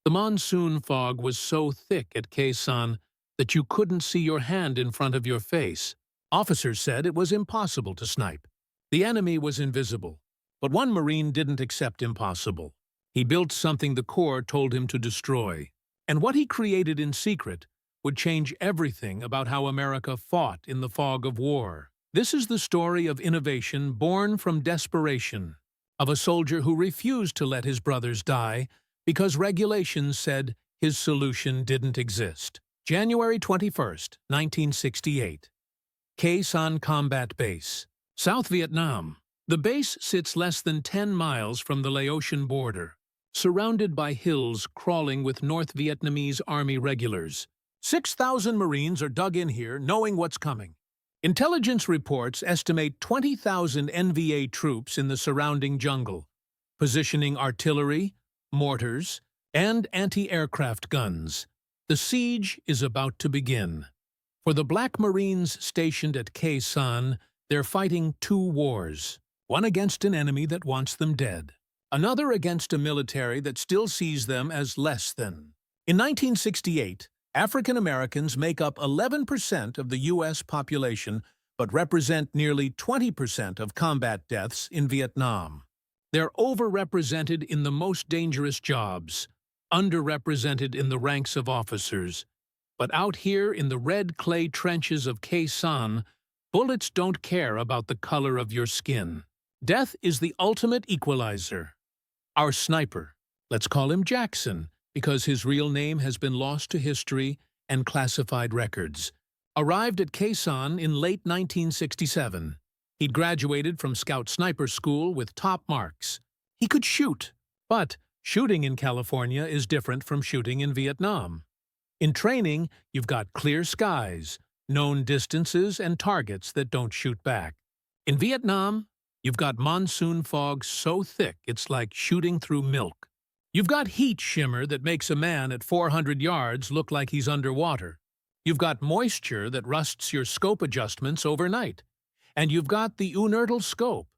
The monsoon fog was so thick at Khe Sanh that you couldn't see your hand in front of your face. Officers said it was impossible to snipe. The enemy was invisible. But one Marine didn't accept impossible. He built something the Corps told him to destroy. And what he created in secret would change everything about how America fought in the fog of war. This is the story of innovation born from desperation, of a soldier who refused to let his brothers die because regulations said his solution didn't exist. January 21st, 1968. Khe Sanh Combat Base, South Vietnam. The base sits less than 10 miles from the Laotian border, surrounded by hills crawling with North Vietnamese Army regulars. 6,000 Marines are dug in here, knowing what's coming. Intelligence reports estimate 20,000 NVA troops in the surrounding jungle, positioning artillery, mortars, and anti-aircraft guns. The siege is about to begin. For the Black Marines stationed at Khe Sanh, they're fighting two wars. One against an enemy that wants them dead. Another against a military that still sees them as less than. In 1968, African Americans make up 11% of the U.S. population, but represent nearly 20% of combat deaths in Vietnam. They're overrepresented in the most dangerous jobs, underrepresented in the ranks of officers. But out here in the red clay trenches of Khe Sanh, bullets don't care about the color of your skin. Death is the ultimate equalizer. Our sniper, let's call him Jackson, because his real name has been lost to history and classified records, arrived at Khe Sanh in late 1967. He'd graduated from Scout Sniper School with top marks. He could shoot, but shooting in California is different from shooting in Vietnam. In training, you've got clear skies, known distances, and targets that don't shoot back. In Vietnam, you've got monsoon fog so thick it's like shooting through milk. You've got heat shimmer that makes a man at 400 yards look like he's underwater. You've got moisture that rusts your scope adjustments overnight. And you've got the inertal scope,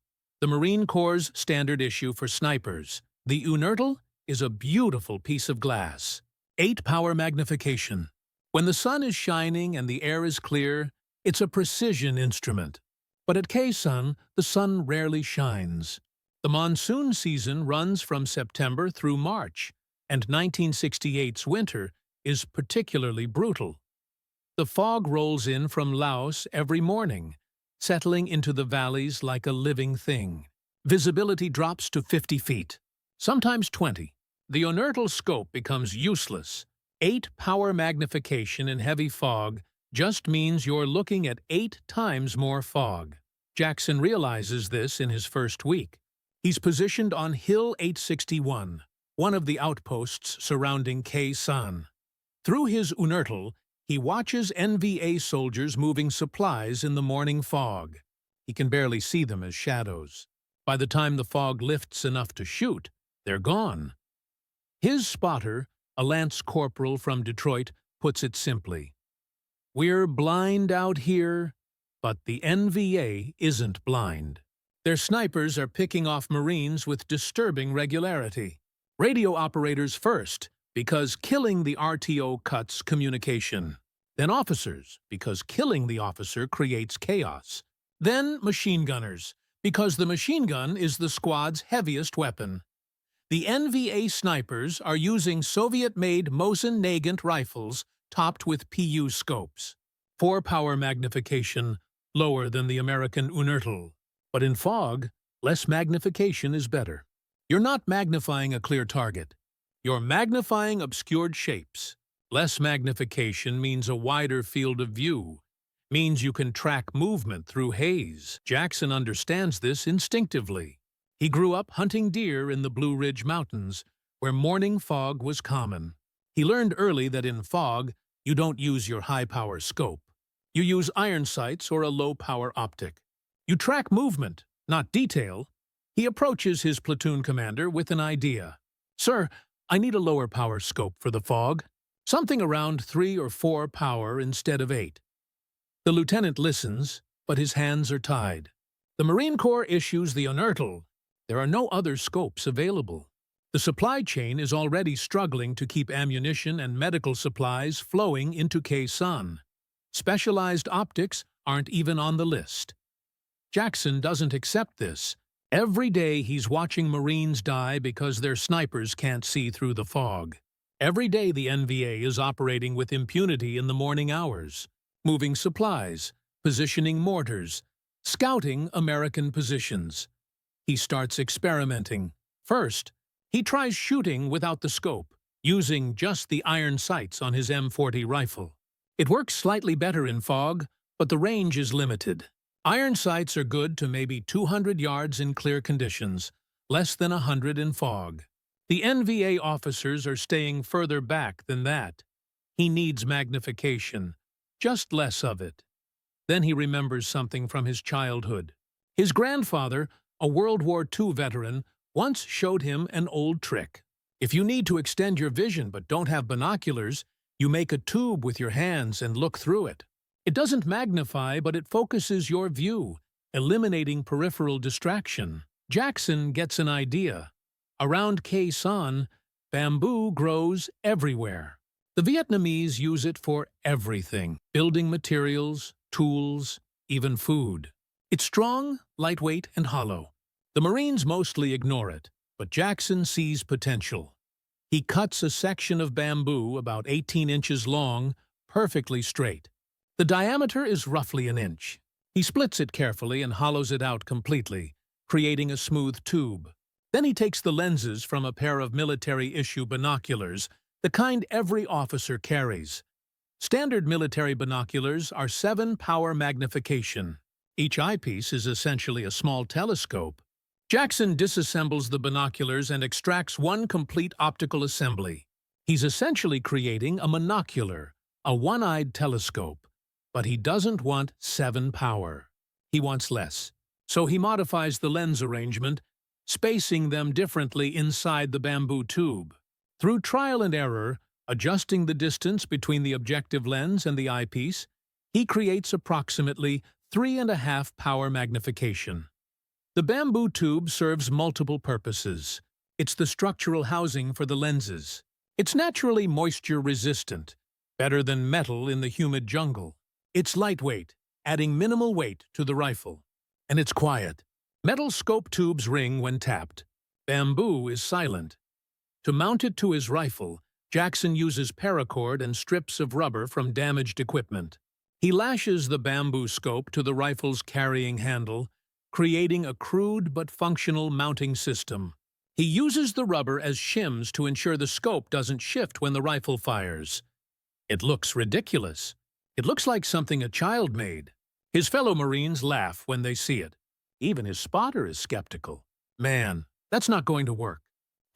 the Marine Corps' standard issue for snipers. The inertal is a beautiful piece of glass. 8-power magnification. When the sun is shining and the air is clear, it's a precision instrument. But at Khe Sanh, the sun rarely shines. The monsoon season runs from September through March, and 1968's winter is particularly brutal. The fog rolls in from Laos every morning, settling into the valleys like a living thing. Visibility drops to 50 feet, sometimes 20. The inertal scope becomes useless. 8-power magnification in heavy fog just means you're looking at 8 times more fog. Jackson realizes this in his first week. He's positioned on Hill 861, one of the outposts surrounding Khe Sanh. Through his inertal, he watches NVA soldiers moving supplies in the morning fog. He can barely see them as shadows. By the time the fog lifts enough to shoot, they're gone. His spotter, a lance corporal from Detroit, puts it simply. We're blind out here, but the NVA isn't blind. Their snipers are picking off Marines with disturbing regularity. Radio operators first, because killing the RTO cuts communication. Then officers, because killing the officer creates chaos. Then machine gunners, because the machine gun is the squad's heaviest weapon. The NVA snipers are using Soviet-made Mosin-Nagant rifles topped with PU scopes. 4-power magnification, lower than the American inertal. But in fog, less magnification is better. You're not magnifying a clear target. You're magnifying obscured shapes. Less magnification means a wider field of view, means you can track movement through haze. Jackson understands this instinctively. He grew up hunting deer in the Blue Ridge Mountains, where morning fog was common. He learned early that in fog, you don't use your high-power scope. You use iron sights or a low-power optic. You track movement, not detail. He approaches his platoon commander with an idea. Sir, I need a lower power scope for the fog. Something around 3 or 4 power instead of 8. The lieutenant listens, but his hands are tied. The Marine Corps issues the inertal. There are no other scopes available. The supply chain is already struggling to keep ammunition and medical supplies flowing into Khe Sanh. Specialized optics aren't even on the list. Jackson doesn't accept this. Every day he's watching Marines die because their snipers can't see through the fog. Every day the NVA is operating with impunity in the morning hours, moving supplies, positioning mortars, scouting American positions. He starts experimenting. First, he tries shooting without the scope, using just the iron sights on his M40 rifle. It works slightly better in fog, but the range is limited. Iron sights are good to maybe 200 yards in clear conditions, less than 100 in fog. The NVA officers are staying further back than that. He needs magnification, just less of it. Then he remembers something from his childhood. His grandfather, a World War II veteran, once showed him an old trick. If you need to extend your vision but don't have binoculars, you make a tube with your hands and look through it. It doesn't magnify, but it focuses your view, eliminating peripheral distraction. Jackson gets an idea. Around Khe Sanh, bamboo grows everywhere. The Vietnamese use it for everything: building materials, tools, even food. It's strong, lightweight, and hollow. The Marines mostly ignore it, but Jackson sees potential. He cuts a section of bamboo about 18 inches long, perfectly straight. The diameter is roughly an inch. He splits it carefully and hollows it out completely, creating a smooth tube. Then he takes the lenses from a pair of military-issue binoculars, the kind every officer carries. Standard military binoculars are 7-power magnification. Each eyepiece is essentially a small telescope. Jackson disassembles the binoculars and extracts one complete optical assembly. He's essentially creating a monocular, a one-eyed telescope. But he doesn't want 7 power. He wants less. So he modifies the lens arrangement, spacing them differently inside the bamboo tube. Through trial and error, adjusting the distance between the objective lens and the eyepiece, he creates approximately 3.5 power magnification. The bamboo tube serves multiple purposes. It's the structural housing for the lenses. It's naturally moisture-resistant, better than metal in the humid jungle. It's lightweight, adding minimal weight to the rifle. And it's quiet. Metal scope tubes ring when tapped. Bamboo is silent. To mount it to his rifle, Jackson uses paracord and strips of rubber from damaged equipment. He lashes the bamboo scope to the rifle's carrying handle, creating a crude but functional mounting system. He uses the rubber as shims to ensure the scope doesn't shift when the rifle fires. It looks ridiculous. It looks like something a child made. His fellow Marines laugh when they see it. Even his spotter is skeptical. Man, that's not going to work.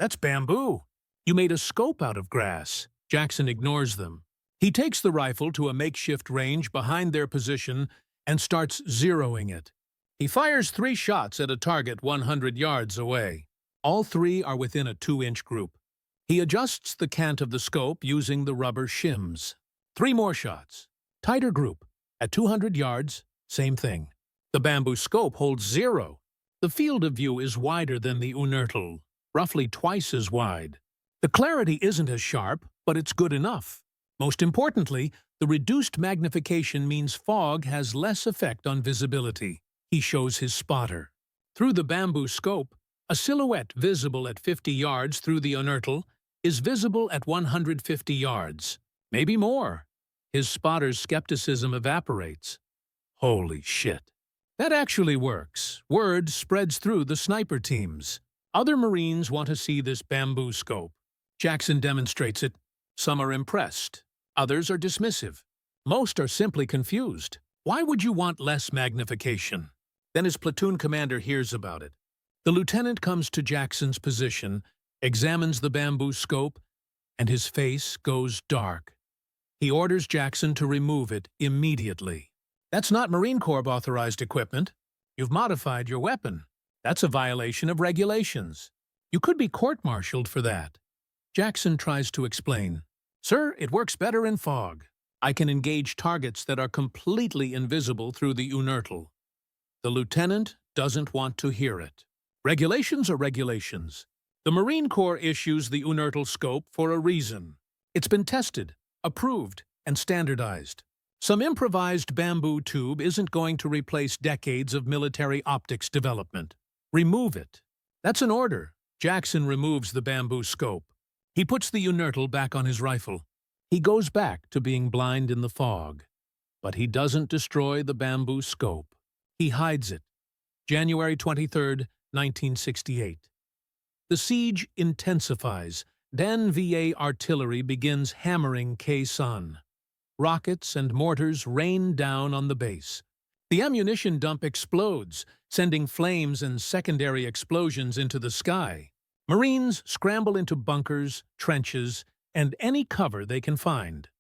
That's bamboo. You made a scope out of grass. Jackson ignores them. He takes the rifle to a makeshift range behind their position and starts zeroing it. He fires 3 shots at a target 100 yards away. All 3 are within a 2-inch group. He adjusts the cant of the scope using the rubber shims. 3 more shots. Tighter group. At 200 yards, same thing. The bamboo scope holds 0. The field of view is wider than the unertal, roughly twice as wide. The clarity isn't as sharp, but it's good enough. Most importantly, the reduced magnification means fog has less effect on visibility. He shows his spotter. Through the bamboo scope, a silhouette visible at 50 yards through the unertal is visible at 150 yards, maybe more. His spotter's skepticism evaporates. Holy shit. That actually works. Word spreads through the sniper teams. Other Marines want to see this bamboo scope. Jackson demonstrates it. Some are impressed. Others are dismissive. Most are simply confused. Why would you want less magnification? Then his platoon commander hears about it. The lieutenant comes to Jackson's position, examines the bamboo scope, and his face goes dark. He orders Jackson to remove it immediately. That's not Marine Corps authorized equipment. You've modified your weapon. That's a violation of regulations. You could be court-martialed for that. Jackson tries to explain. Sir, it works better in fog. I can engage targets that are completely invisible through the unertal. The lieutenant doesn't want to hear it. Regulations are regulations. The Marine Corps issues the unertal scope for a reason. It's been tested, approved, and standardized. Some improvised bamboo tube isn't going to replace decades of military optics development. Remove it. That's an order. Jackson removes the bamboo scope. He puts the unertal back on his rifle. He goes back to being blind in the fog. But he doesn't destroy the bamboo scope. He hides it. January 23, 1968. The siege intensifies. NVA artillery begins hammering Khe Sanh. Rockets and mortars rain down on the base. The ammunition dump explodes, sending flames and secondary explosions into the sky. Marines scramble into bunkers, trenches, and any cover they can find.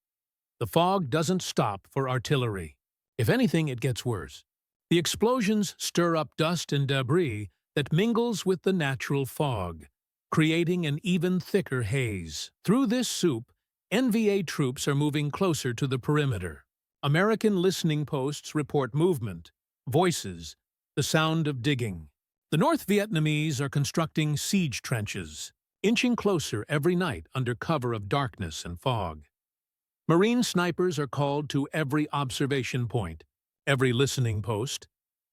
The fog doesn't stop for artillery. If anything, it gets worse. The explosions stir up dust and debris that mingles with the natural fog, creating an even thicker haze. Through this soup, NVA troops are moving closer to the perimeter. American listening posts report movement, voices, the sound of digging. The North Vietnamese are constructing siege trenches, inching closer every night under cover of darkness and fog. Marine snipers are called to every observation point, every listening post,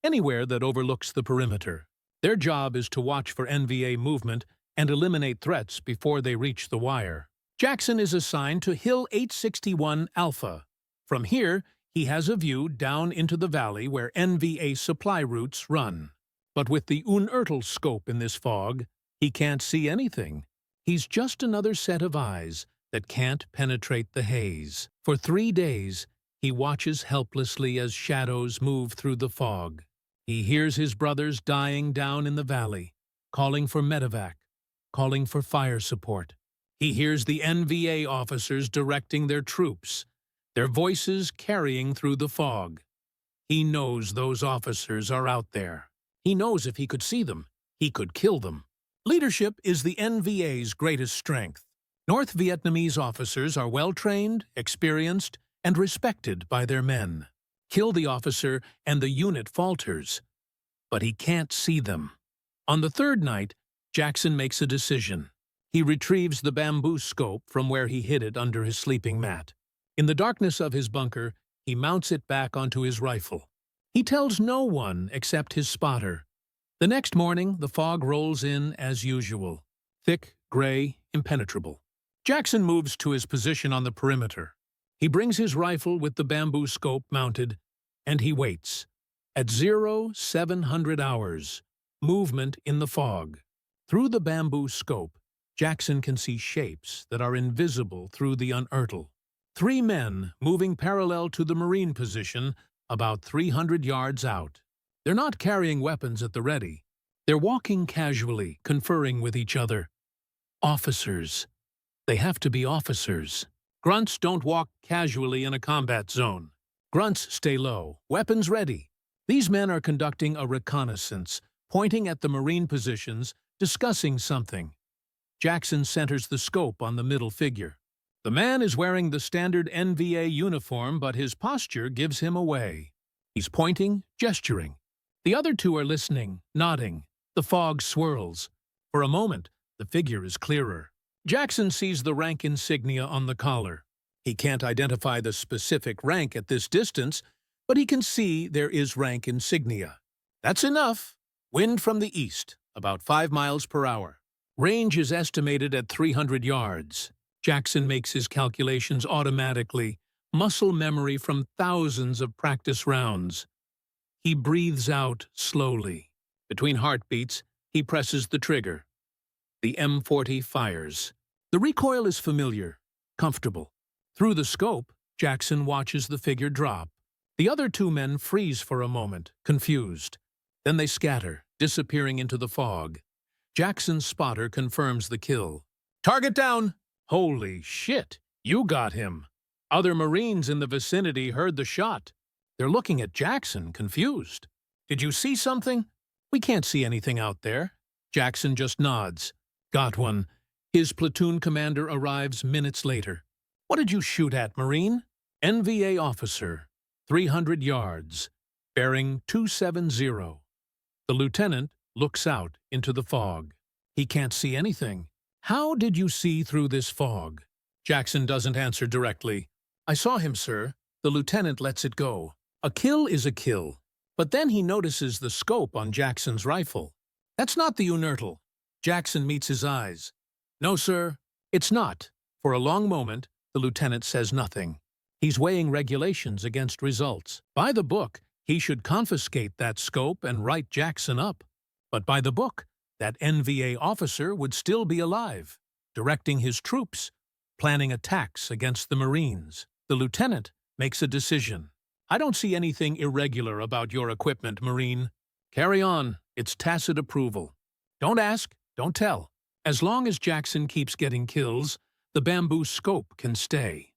anywhere that overlooks the perimeter. Their job is to watch for NVA movement and eliminate threats before they reach the wire. Jackson is assigned to Hill 861 Alpha. From here, he has a view down into the valley where NVA supply routes run. But with the unertal scope in this fog, he can't see anything. He's just another set of eyes that can't penetrate the haze. For 3 days, he watches helplessly as shadows move through the fog. He hears his brothers dying down in the valley, calling for medevac, calling for fire support. He hears the NVA officers directing their troops, their voices carrying through the fog. He knows those officers are out there. He knows if he could see them, he could kill them. Leadership is the NVA's greatest strength. North Vietnamese officers are well-trained, experienced, and respected by their men. Kill the officer and the unit falters, but he can't see them. On the third night, Jackson makes a decision. He retrieves the bamboo scope from where he hid it under his sleeping mat. In the darkness of his bunker, he mounts it back onto his rifle. He tells no one except his spotter. The next morning, the fog rolls in as usual. Thick, gray, impenetrable. Jackson moves to his position on the perimeter. He brings his rifle with the bamboo scope mounted, and he waits. At 0700 hours, movement in the fog. Through the bamboo scope, Jackson can see shapes that are invisible through the unertal. 3 men moving parallel to the Marine position about 300 yards out. They're not carrying weapons at the ready. They're walking casually, conferring with each other. Officers. They have to be officers. Grunts don't walk casually in a combat zone. Grunts stay low, weapons ready. These men are conducting a reconnaissance, pointing at the Marine positions, discussing something. Jackson centers the scope on the middle figure. The man is wearing the standard NVA uniform, but his posture gives him away. He's pointing, gesturing. The other 2 are listening, nodding. The fog swirls. For a moment, the figure is clearer. Jackson sees the rank insignia on the collar. He can't identify the specific rank at this distance, but he can see there is rank insignia. That's enough. Wind from the east, about 5 miles per hour. Range is estimated at 300 yards. Jackson makes his calculations automatically, muscle memory from thousands of practice rounds. He breathes out slowly. Between heartbeats, he presses the trigger. The M40 fires. The recoil is familiar, comfortable. Through the scope, Jackson watches the figure drop. The other 2 men freeze for a moment, confused. Then they scatter, disappearing into the fog. Jackson's spotter confirms the kill. Target down! Holy shit, you got him. Other Marines in the vicinity heard the shot. They're looking at Jackson, confused. Did you see something? We can't see anything out there. Jackson just nods. Got one. His platoon commander arrives minutes later. What did you shoot at, Marine? NVA officer, 300 yards, bearing 270. The lieutenant looks out into the fog. He can't see anything. How did you see through this fog? Jackson doesn't answer directly. I saw him, sir. The lieutenant lets it go. A kill is a kill. But then he notices the scope on Jackson's rifle. That's not the unertal. Jackson meets his eyes. No, sir, it's not. For a long moment, the lieutenant says nothing. He's weighing regulations against results. By the book, he should confiscate that scope and write Jackson up. But by the book, that NVA officer would still be alive, directing his troops, planning attacks against the Marines. The lieutenant makes a decision. I don't see anything irregular about your equipment, Marine. Carry on. It's tacit approval. Don't ask, don't tell. As long as Jackson keeps getting kills, the bamboo scope can stay.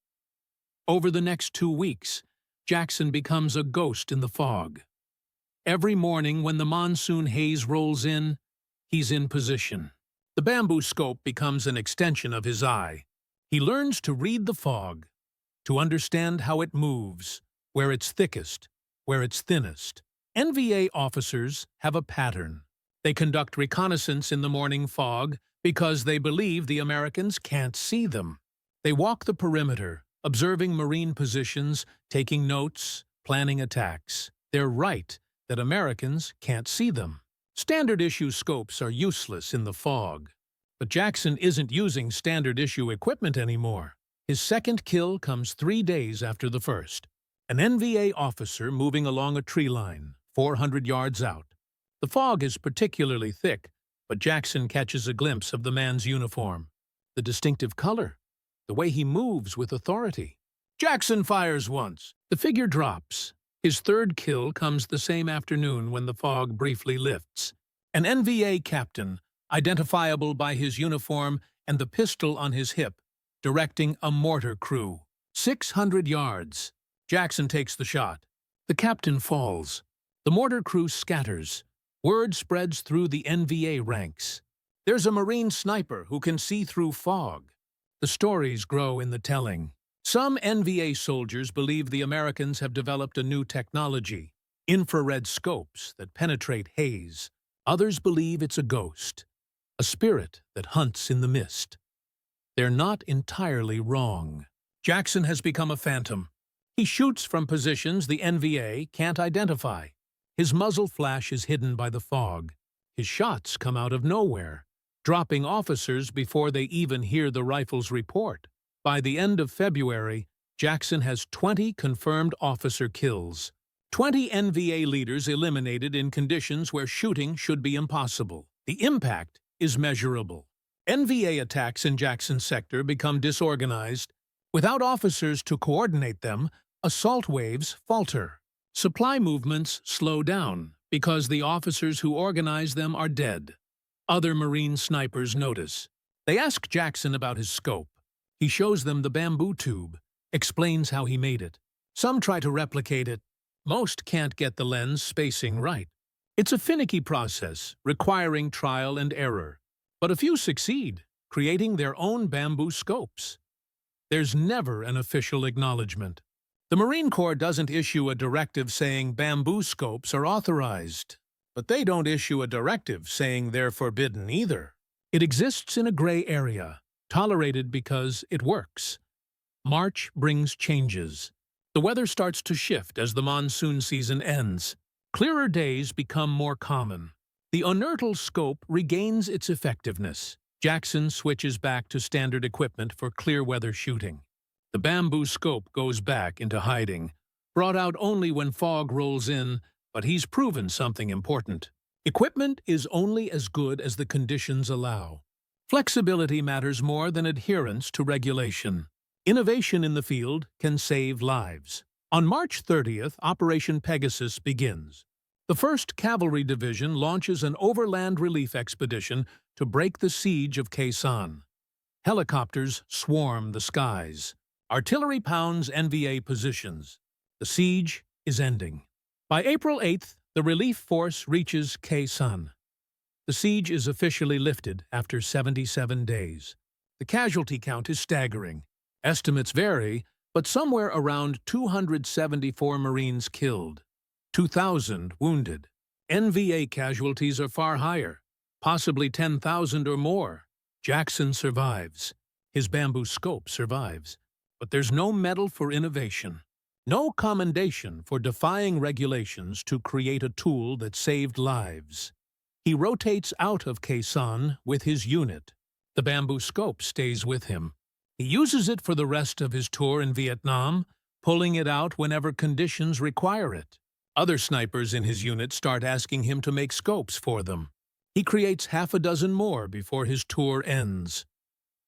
Over the next 2 weeks, Jackson becomes a ghost in the fog. Every morning when the monsoon haze rolls in, he's in position. The bamboo scope becomes an extension of his eye. He learns to read the fog, to understand how it moves, where it's thickest, where it's thinnest. NVA officers have a pattern. They conduct reconnaissance in the morning fog because they believe the Americans can't see them. They walk the perimeter, observing Marine positions, taking notes, planning attacks. They're right that Americans can't see them. Standard-issue scopes are useless in the fog. But Jackson isn't using standard-issue equipment anymore. His second kill comes 3 days after the first. An NVA officer moving along a tree line, 400 yards out. The fog is particularly thick, but Jackson catches a glimpse of the man's uniform. The distinctive color, the way he moves with authority. Jackson fires once. The figure drops. His third kill comes the same afternoon when the fog briefly lifts. An NVA captain, identifiable by his uniform and the pistol on his hip, directing a mortar crew. 600 yards. Jackson takes the shot. The captain falls. The mortar crew scatters. Word spreads through the NVA ranks. There's a Marine sniper who can see through fog. The stories grow in the telling. Some NVA soldiers believe the Americans have developed a new technology, infrared scopes that penetrate haze. Others believe it's a ghost, a spirit that hunts in the mist. They're not entirely wrong. Jackson has become a phantom. He shoots from positions the NVA can't identify. His muzzle flash is hidden by the fog. His shots come out of nowhere, dropping officers before they even hear the rifle's report. By the end of February, Jackson has 20 confirmed officer kills. 20 NVA leaders eliminated in conditions where shooting should be impossible. The impact is measurable. NVA attacks in Jackson's sector become disorganized. Without officers to coordinate them, assault waves falter. Supply movements slow down because the officers who organize them are dead. Other Marine snipers notice. They ask Jackson about his scope. He shows them the bamboo tube, explains how he made it. Some try to replicate it. Most can't get the lens spacing right. It's a finicky process, requiring trial and error. But a few succeed, creating their own bamboo scopes. There's never an official acknowledgement. The Marine Corps doesn't issue a directive saying bamboo scopes are authorized. But they don't issue a directive saying they're forbidden either. It exists in a gray area, tolerated because it works. March brings changes. The weather starts to shift as the monsoon season ends. Clearer days become more common. The unertal scope regains its effectiveness. Jackson switches back to standard equipment for clear weather shooting. The bamboo scope goes back into hiding, brought out only when fog rolls in, but he's proven something important. Equipment is only as good as the conditions allow. Flexibility matters more than adherence to regulation. Innovation in the field can save lives. On March 30th, Operation Pegasus begins. The 1st Cavalry Division launches an overland relief expedition to break the siege of Khe Sanh. Helicopters swarm the skies. Artillery pounds NVA positions. The siege is ending. By April 8th, the relief force reaches Khe Sanh. The siege is officially lifted after 77 days. The casualty count is staggering. Estimates vary, but somewhere around 274 Marines killed, 2,000 wounded. NVA casualties are far higher. possibly 10,000 or more. Jackson survives. His bamboo scope survives. But there's no medal for innovation. No commendation for defying regulations to create a tool that saved lives. He rotates out of Khe Sanh with his unit. The bamboo scope stays with him. He uses it for the rest of his tour in Vietnam, pulling it out whenever conditions require it. Other snipers in his unit start asking him to make scopes for them. He creates half a dozen more before his tour ends.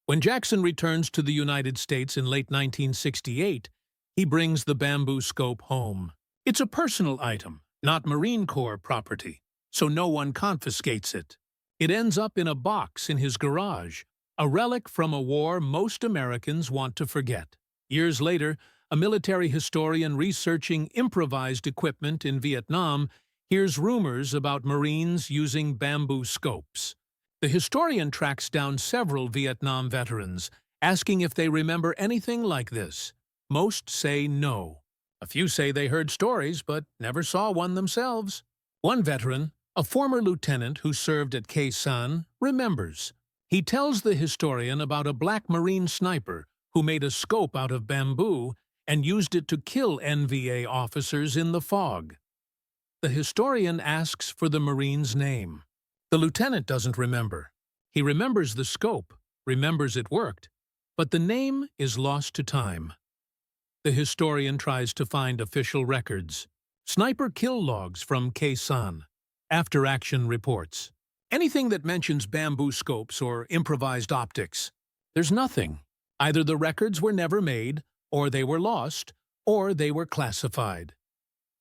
When Jackson returns to the United States in late 1968, he brings the bamboo scope home. It's a personal item, not Marine Corps property, so no one confiscates it. It ends up in a box in his garage, a relic from a war most Americans want to forget. Years later, a military historian researching improvised equipment in Vietnam hears rumors about Marines using bamboo scopes. The historian tracks down several Vietnam veterans, asking if they remember anything like this. Most say no. A few say they heard stories but never saw one themselves. One veteran, a former lieutenant who served at Khe Sanh, remembers. He tells the historian about a black Marine sniper who made a scope out of bamboo and used it to kill NVA officers in the fog. The historian asks for the Marine's name. The lieutenant doesn't remember. He remembers the scope, remembers it worked, but the name is lost to time. The historian tries to find official records. Sniper kill logs from Khe Sanh. After-action reports. Anything that mentions bamboo scopes or improvised optics. There's nothing. Either the records were never made, or they were lost, or they were classified.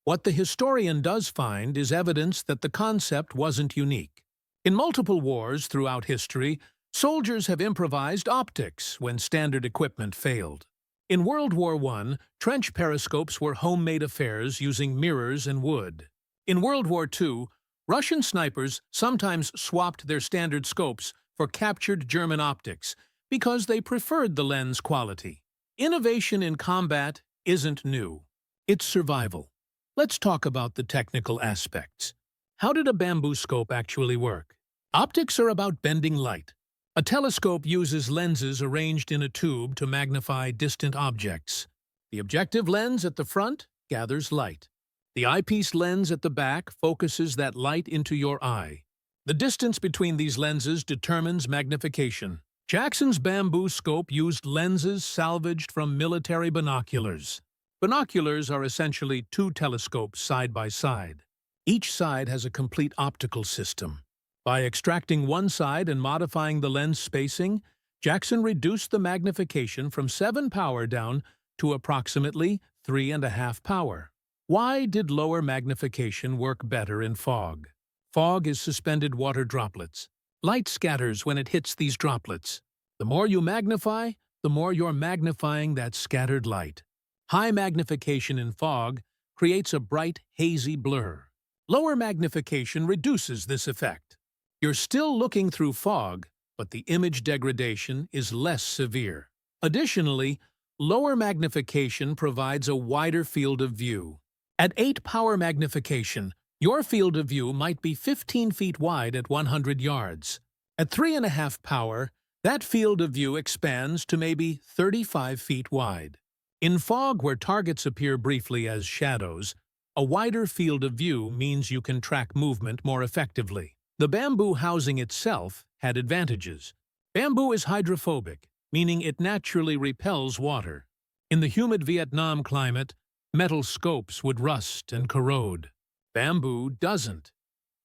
What the historian does find is evidence that the concept wasn't unique. In multiple wars throughout history, soldiers have improvised optics when standard equipment failed. In World War I, trench periscopes were homemade affairs using mirrors and wood. In World War II, Russian snipers sometimes swapped their standard scopes for captured German optics because they preferred the lens quality. Innovation in combat isn't new. It's survival. Let's talk about the technical aspects. How did a bamboo scope actually work? Optics are about bending light. A telescope uses lenses arranged in a tube to magnify distant objects. The objective lens at the front gathers light. The eyepiece lens at the back focuses that light into your eye. The distance between these lenses determines magnification. Jackson's bamboo scope used lenses salvaged from military binoculars. Binoculars are essentially two telescopes side by side. Each side has a complete optical system. By extracting one side and modifying the lens spacing, Jackson reduced the magnification from 7 power down to approximately 3.5 power. Why did lower magnification work better in fog? Fog is suspended water droplets. Light scatters when it hits these droplets. The more you magnify, the more you're magnifying that scattered light. High magnification in fog creates a bright, hazy blur. Lower magnification reduces this effect. You're still looking through fog, but the image degradation is less severe. Additionally, lower magnification provides a wider field of view. At 8 power magnification, your field of view might be 15 feet wide at 100 yards. At 3.5 power, that field of view expands to maybe 35 feet wide. In fog, where targets appear briefly as shadows, a wider field of view means you can track movement more effectively. The bamboo housing itself had advantages. Bamboo is hydrophobic, meaning it naturally repels water. In the humid Vietnam climate, metal scopes would rust and corrode. Bamboo doesn't.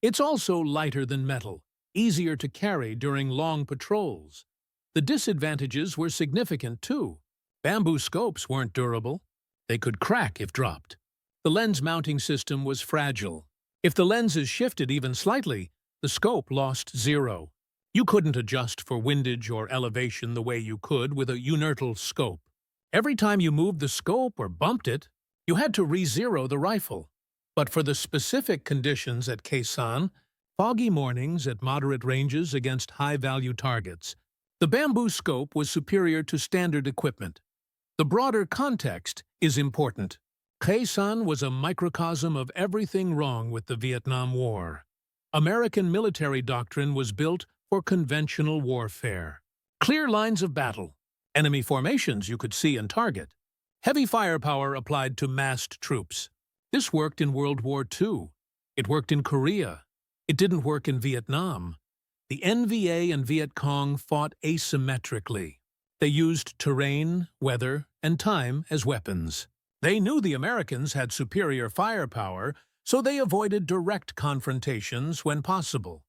It's also lighter than metal, easier to carry during long patrols. The disadvantages were significant too. Bamboo scopes weren't durable. They could crack if dropped. The lens mounting system was fragile. If the lenses shifted even slightly, the scope lost zero. You couldn't adjust for windage or elevation the way you could with a unilateral scope. Every time you moved the scope or bumped it, you had to re-zero the rifle. But for the specific conditions at Khe Sanh, foggy mornings at moderate ranges against high-value targets, the bamboo scope was superior to standard equipment. The broader context is important. Khe Sanh was a microcosm of everything wrong with the Vietnam War. American military doctrine was built for conventional warfare. Clear lines of battle, enemy formations you could see and target, heavy firepower applied to massed troops. This worked in World War II. It worked in Korea. It didn't work in Vietnam. The NVA and Viet Cong fought asymmetrically. They used terrain, weather, and time as weapons. They knew the Americans had superior firepower, so they avoided direct confrontations when possible.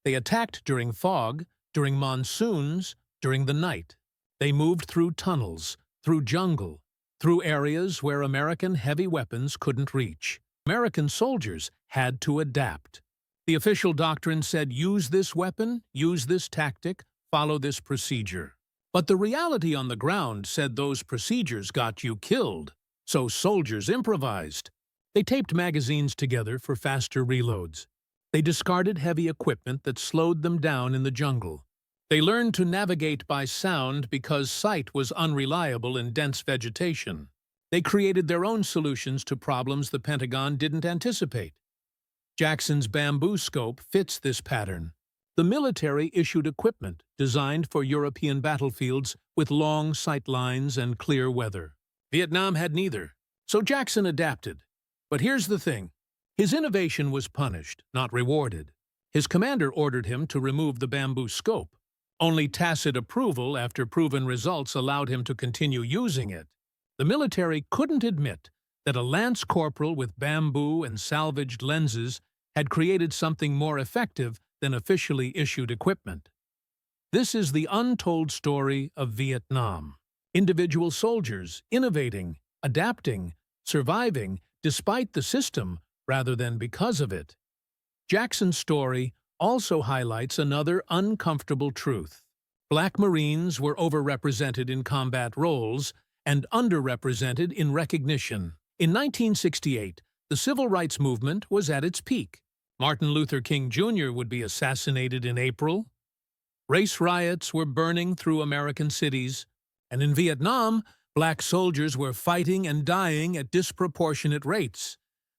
They attacked during fog, during monsoons, during the night. They moved through tunnels, through jungle, through areas where American heavy weapons couldn't reach. American soldiers had to adapt. The official doctrine said, use this weapon, use this tactic, follow this procedure. But the reality on the ground said those procedures got you killed, so soldiers improvised. They taped magazines together for faster reloads. They discarded heavy equipment that slowed them down in the jungle. They learned to navigate by sound because sight was unreliable in dense vegetation. They created their own solutions to problems the Pentagon didn't anticipate. Jackson's bamboo scope fits this pattern. The military issued equipment designed for European battlefields with long sight lines and clear weather. Vietnam had neither, so Jackson adapted. But here's the thing. His innovation was punished, not rewarded. His commander ordered him to remove the bamboo scope. Only tacit approval after proven results allowed him to continue using it. The military couldn't admit that a lance corporal with bamboo and salvaged lenses had created something more effective than officially issued equipment. This is the untold story of Vietnam. Individual soldiers innovating, adapting, surviving despite the system rather than because of it. Jackson's story also highlights another uncomfortable truth. Black Marines were overrepresented in combat roles and underrepresented in recognition. In 1968, the civil rights movement was at its peak. Martin Luther King Jr. would be assassinated in April. Race riots were burning through American cities. And in Vietnam, black soldiers were fighting and dying at disproportionate rates.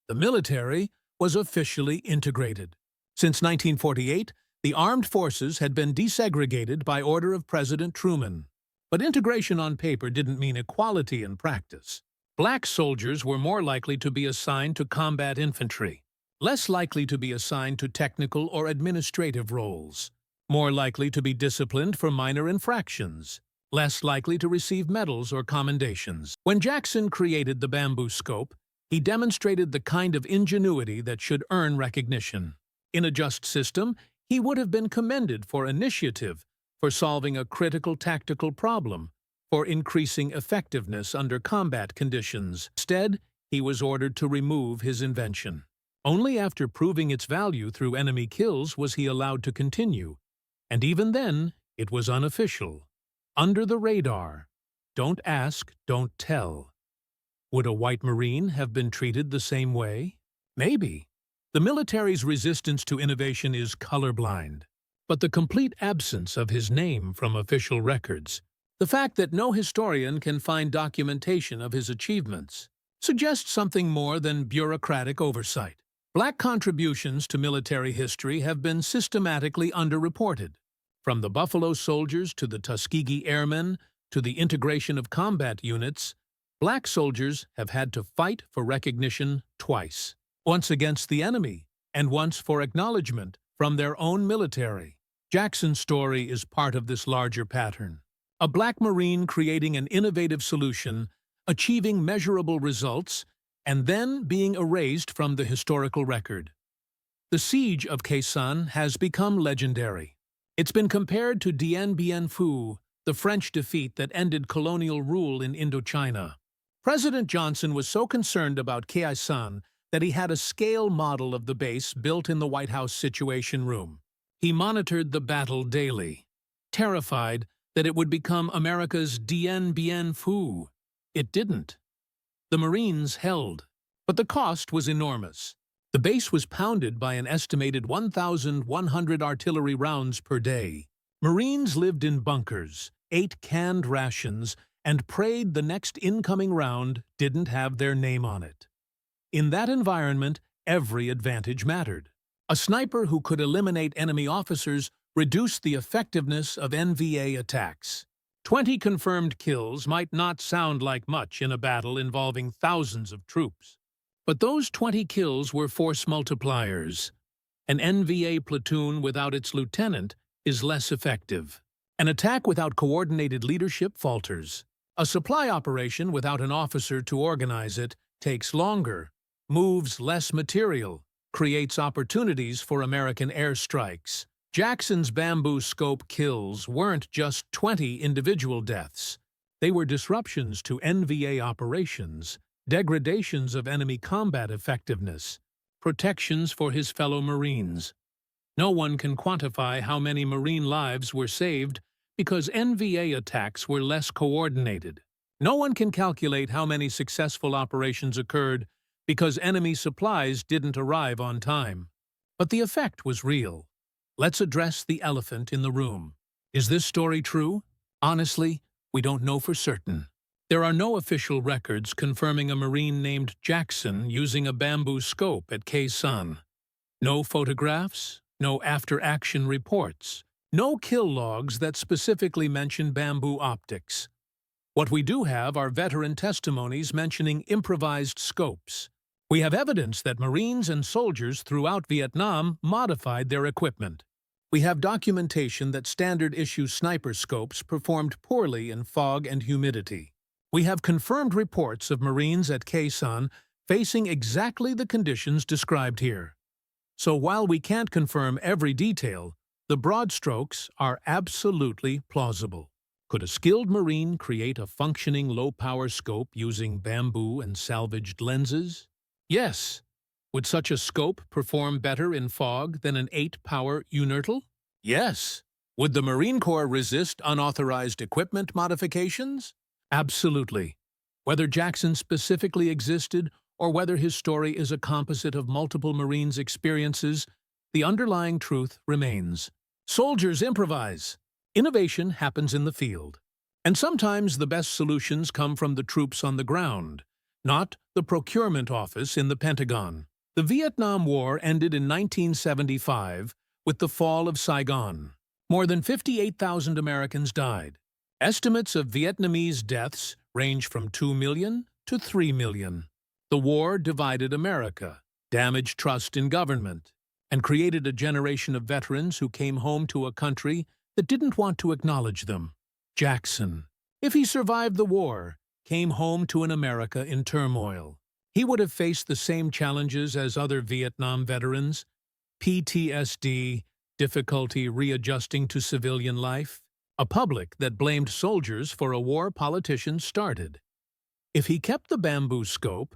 The military was officially integrated. Since 1948, the armed forces had been desegregated by order of President Truman. But integration on paper didn't mean equality in practice. Black soldiers were more likely to be assigned to combat infantry, less likely to be assigned to technical or administrative roles, more likely to be disciplined for minor infractions, less likely to receive medals or commendations. When Jackson created the bamboo scope, he demonstrated the kind of ingenuity that should earn recognition. In a just system, he would have been commended for initiative, for solving a critical tactical problem, for increasing effectiveness under combat conditions. Instead, he was ordered to remove his invention. Only after proving its value through enemy kills was he allowed to continue, and even then, it was unofficial. Under the radar. Don't ask, don't tell. Would a white Marine have been treated the same way? Maybe. The military's resistance to innovation is colorblind, but the complete absence of his name from official records, the fact that no historian can find documentation of his achievements, suggests something more than bureaucratic oversight. Black contributions to military history have been systematically underreported. From the Buffalo Soldiers to the Tuskegee Airmen to the integration of combat units, black soldiers have had to fight for recognition twice. Once against the enemy, and once for acknowledgement from their own military. Jackson's story is part of this larger pattern. A black Marine creating an innovative solution, achieving measurable results, and then being erased from the historical record. The siege of Khe Sanh has become legendary. It's been compared to Dien Bien Phu, the French defeat that ended colonial rule in Indochina. President Johnson was so concerned about Khe Sanh that he had a scale model of the base built in the White House Situation Room. He monitored the battle daily, terrified that it would become America's Dien Bien Phu. It didn't. The Marines held, but the cost was enormous. The base was pounded by an estimated 1,100 artillery rounds per day. Marines lived in bunkers, ate canned rations, and prayed the next incoming round didn't have their name on it. In that environment, every advantage mattered. A sniper who could eliminate enemy officers reduced the effectiveness of NVA attacks. 20 confirmed kills might not sound like much in a battle involving thousands of troops. But those 20 kills were force multipliers. An NVA platoon without its lieutenant is less effective. An attack without coordinated leadership falters. A supply operation without an officer to organize it takes longer, moves less material, creates opportunities for American airstrikes. Jackson's bamboo scope kills weren't just 20 individual deaths. They were disruptions to NVA operations, degradations of enemy combat effectiveness, protections for his fellow Marines. No one can quantify how many Marine lives were saved because NVA attacks were less coordinated. No one can calculate how many successful operations occurred because enemy supplies didn't arrive on time. But the effect was real. Let's address the elephant in the room. Is this story true? Honestly, we don't know for certain. There are no official records confirming a Marine named Jackson using a bamboo scope at Khe Sanh. No photographs, no after-action reports, no kill logs that specifically mention bamboo optics. What we do have are veteran testimonies mentioning improvised scopes. We have evidence that Marines and soldiers throughout Vietnam modified their equipment. We have documentation that standard-issue sniper scopes performed poorly in fog and humidity. We have confirmed reports of Marines at Khe Sanh facing exactly the conditions described here. So while we can't confirm every detail, the broad strokes are absolutely plausible. Could a skilled Marine create a functioning low-power scope using bamboo and salvaged lenses? Yes. Would such a scope perform better in fog than an 8-power unertal? Yes. Would the Marine Corps resist unauthorized equipment modifications? Absolutely. Whether Jackson specifically existed or whether his story is a composite of multiple Marines' experiences, the underlying truth remains. Soldiers improvise. Innovation happens in the field. And sometimes the best solutions come from the troops on the ground, not the procurement office in the Pentagon. The Vietnam War ended in 1975 with the fall of Saigon. More than 58,000 Americans died. Estimates of Vietnamese deaths range from 2 million to 3 million. The war divided America, damaged trust in government, and created a generation of veterans who came home to a country that didn't want to acknowledge them. Jackson, if he survived the war, came home to an America in turmoil. He would have faced the same challenges as other Vietnam veterans: PTSD, difficulty readjusting to civilian life, a public that blamed soldiers for a war politicians started. If he kept the bamboo scope,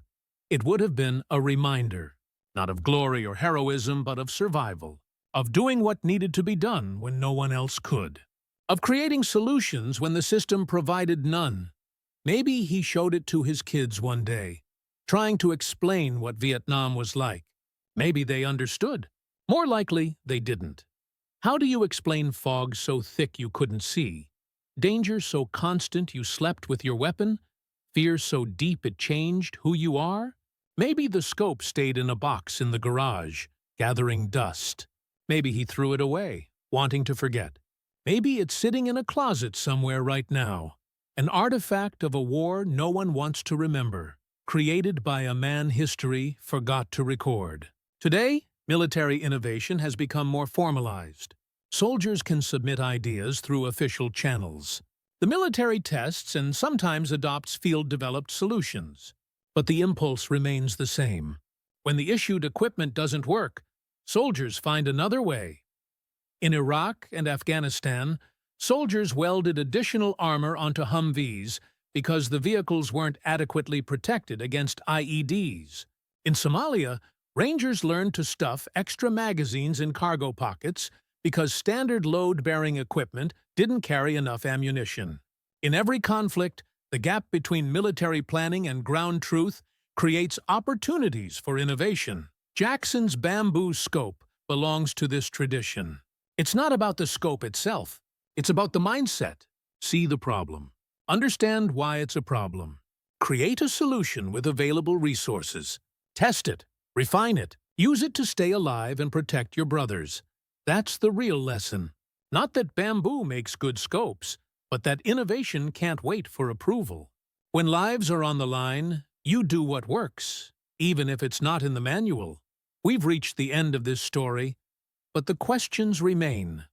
it would have been a reminder, not of glory or heroism, but of survival, of doing what needed to be done when no one else could, of creating solutions when the system provided none. Maybe he showed it to his kids one day, trying to explain what Vietnam was like. Maybe they understood. More likely, they didn't. How do you explain fog so thick you couldn't see? Danger so constant you slept with your weapon? Fear so deep it changed who you are? Maybe the scope stayed in a box in the garage, gathering dust. Maybe he threw it away, wanting to forget. Maybe it's sitting in a closet somewhere right now, an artifact of a war no one wants to remember, created by a man history forgot to record. Today, military innovation has become more formalized. Soldiers can submit ideas through official channels. The military tests and sometimes adopts field-developed solutions. But the impulse remains the same. When the issued equipment doesn't work, soldiers find another way. In Iraq and Afghanistan, soldiers welded additional armor onto Humvees because the vehicles weren't adequately protected against IEDs. In Somalia, Rangers learned to stuff extra magazines in cargo pockets because standard load-bearing equipment didn't carry enough ammunition. In every conflict, the gap between military planning and ground truth creates opportunities for innovation. Jackson's bamboo scope belongs to this tradition. It's not about the scope itself. It's about the mindset. See the problem. Understand why it's a problem. Create a solution with available resources. Test it. Refine it. Use it to stay alive and protect your brothers. That's the real lesson. Not that bamboo makes good scopes, but that innovation can't wait for approval. When lives are on the line, you do what works, even if it's not in the manual. We've reached the end of this story, but the questions remain.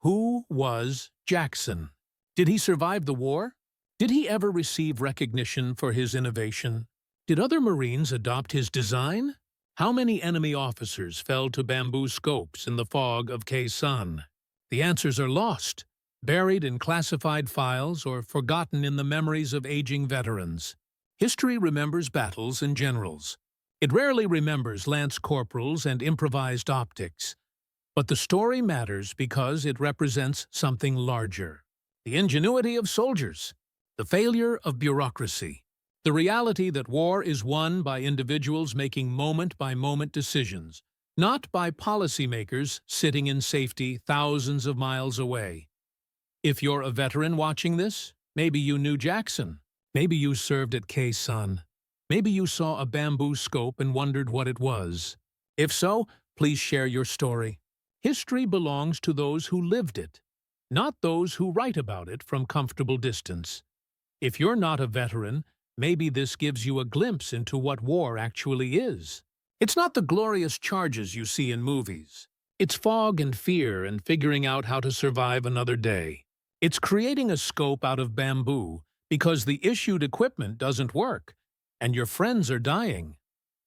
Who was Jackson? Did he survive the war? Did he ever receive recognition for his innovation? Did other Marines adopt his design? How many enemy officers fell to bamboo scopes in the fog of Khe Sanh? The answers are lost, buried in classified files or forgotten in the memories of aging veterans. History remembers battles and generals. It rarely remembers lance corporals and improvised optics. But the story matters because it represents something larger. The ingenuity of soldiers, the failure of bureaucracy, the reality that war is won by individuals making moment-by-moment decisions, not by policymakers sitting in safety thousands of miles away. If you're a veteran watching this, maybe you knew Jackson. Maybe you served at Khe Sanh. Maybe you saw a bamboo scope and wondered what it was. If so, please share your story. History belongs to those who lived it, not those who write about it from comfortable distance. If you're not a veteran, maybe this gives you a glimpse into what war actually is. It's not the glorious charges you see in movies. It's fog and fear and figuring out how to survive another day. It's creating a scope out of bamboo because the issued equipment doesn't work, and your friends are dying.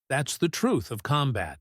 That's the truth of combat.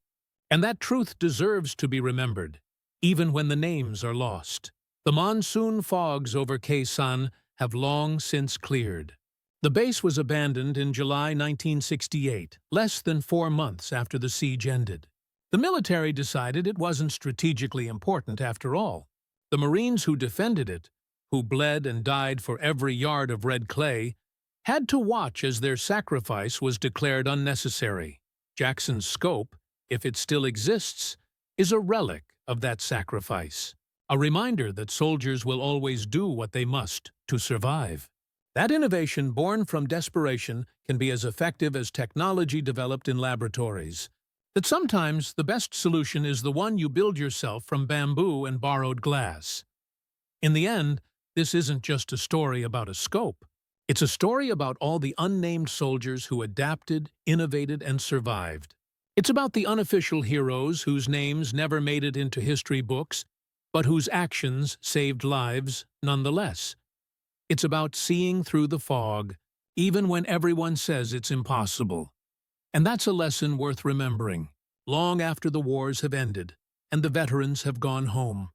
And that truth deserves to be remembered, even when the names are lost. The monsoon fogs over Khe Sanh have long since cleared. The base was abandoned in July 1968, less than 4 months after the siege ended. The military decided it wasn't strategically important after all. The Marines who defended it, who bled and died for every yard of red clay, had to watch as their sacrifice was declared unnecessary. Jackson's scope, if it still exists, is a relic of that sacrifice, a reminder that soldiers will always do what they must to survive. That innovation born from desperation can be as effective as technology developed in laboratories. That sometimes the best solution is the one you build yourself from bamboo and borrowed glass. In the end, this isn't just a story about a scope. It's a story about all the unnamed soldiers who adapted, innovated, and survived. It's about the unofficial heroes whose names never made it into history books, but whose actions saved lives nonetheless. It's about seeing through the fog, even when everyone says it's impossible. And that's a lesson worth remembering, long after the wars have ended and the veterans have gone home.